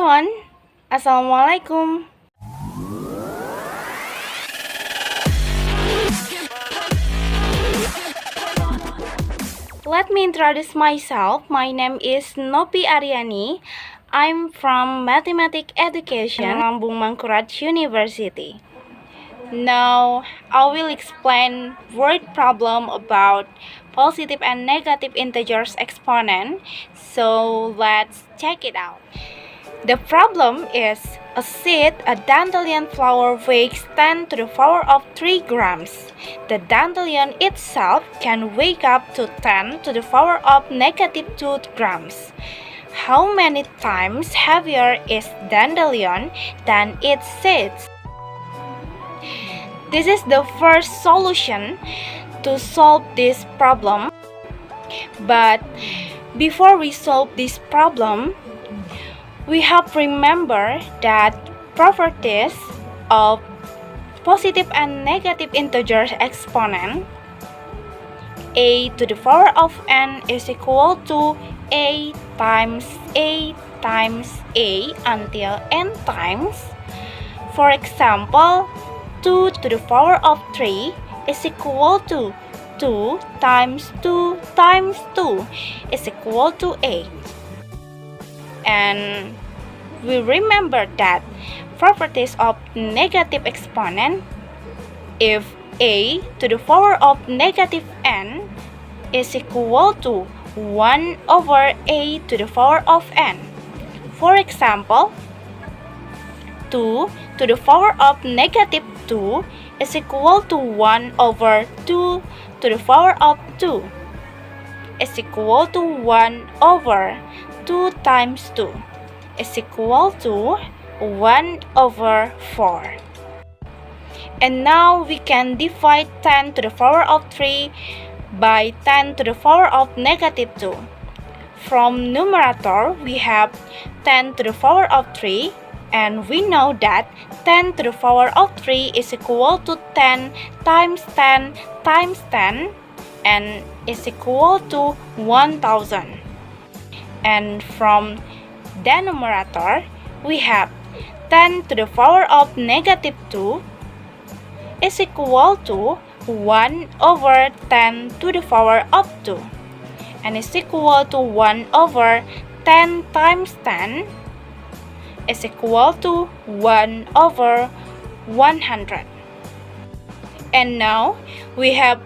everyone, Assalamualaikum. Let me introduce myself. My name is Nopi ARIANI. I'm from Mathematics Education, Lambung Mangkurat University. Now, I will explain word problem about positive and negative integers exponent. So, let's check it out. The problem is a seed, a dandelion flower weighs 10 to the power of 3 grams. The dandelion itself can weigh up to 10 to the power of negative 2 grams. How many times heavier is dandelion than its seeds? This is the first solution to solve this problem. But before we solve this problem, we have to remember that properties of positive and negative integers exponent a to the power of n is equal to a times a times a until n times. For example, 2 to the power of 3 is equal to 2 times 2 times 2 is equal to 8. And we remember that properties of negative exponent, if a to the power of negative n is equal to 1 over a to the power of n. For example, 2 to the power of negative 2 is equal to 1 over 2 to the power of 2 is equal to 1 over 2 times 2 is equal to 1 over 4. And now we can divide 10 to the power of 3 by 10 to the power of negative 2. From numerator, we have 10 to the power of 3, and we know that 10 to the power of 3 is equal to 10 times 10 times 10 and is equal to 1000. And from denominator, we have 10 to the power of negative 2 is equal to 1 over 10 to the power of 2 and is equal to 1 over 10 times 10 is equal to 1 over 100. And now we have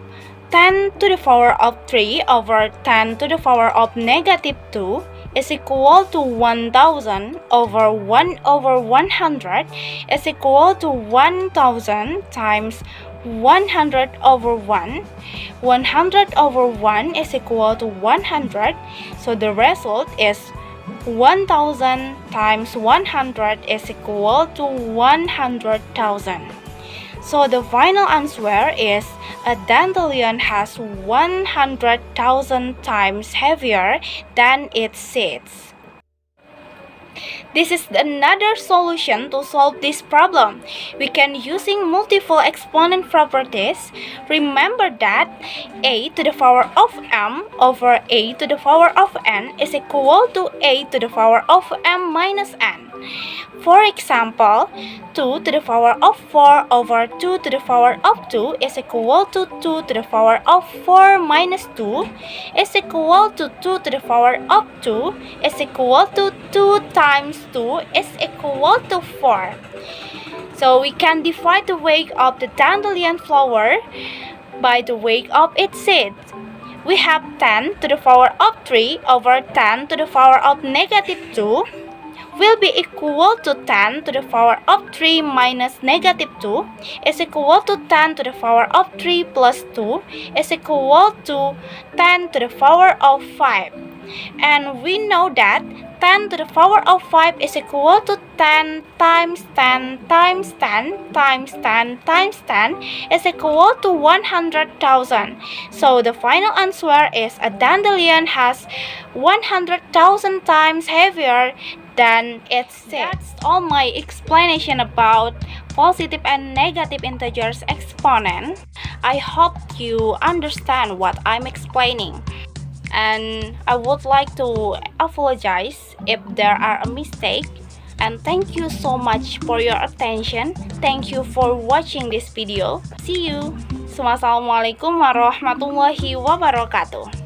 10 to the power of 3 over 10 to the power of negative 2 is equal to 1000 over 1 over 100 is equal to 1000 times 100 over 1. 100 over 1 is equal to 100. So the result is 1000 times 100 is equal to 100,000. So the final answer is a dandelion has 100,000 times heavier than its seeds. This is another solution to solve this problem. We can using multiple exponent properties. Remember that a to the power of m over a to the power of n is equal to a to the power of m minus n. For example, 2 to the power of 4 over 2 to the power of 2 is equal to 2 to the power of 4 minus 2 is equal to 2 to the power of 2 is equal to 2 times 2 is equal to 4. So we can divide the weight of the dandelion flower by the weight of its seeds. We have 10 to the power of 3 over 10 to the power of negative 2 will be equal to 10 to the power of 3 minus negative 2 is equal to 10 to the power of 3 plus 2 is equal to 10 to the power of 5. And we know that 10 to the power of 5 is equal to 10 times 10 times 10 times 10 times 10 is equal to 100,000. So the final answer is a dandelion has 100,000 times heavier than its seeds. That's all my explanation about positive and negative integers exponent. I hope you understand what I'm explaining. And I would like to apologize if there are a mistake And thank you so much for your attention. Thank you for watching this video. See you. Wassalamualaikum warahmatullahi wabarakatuh.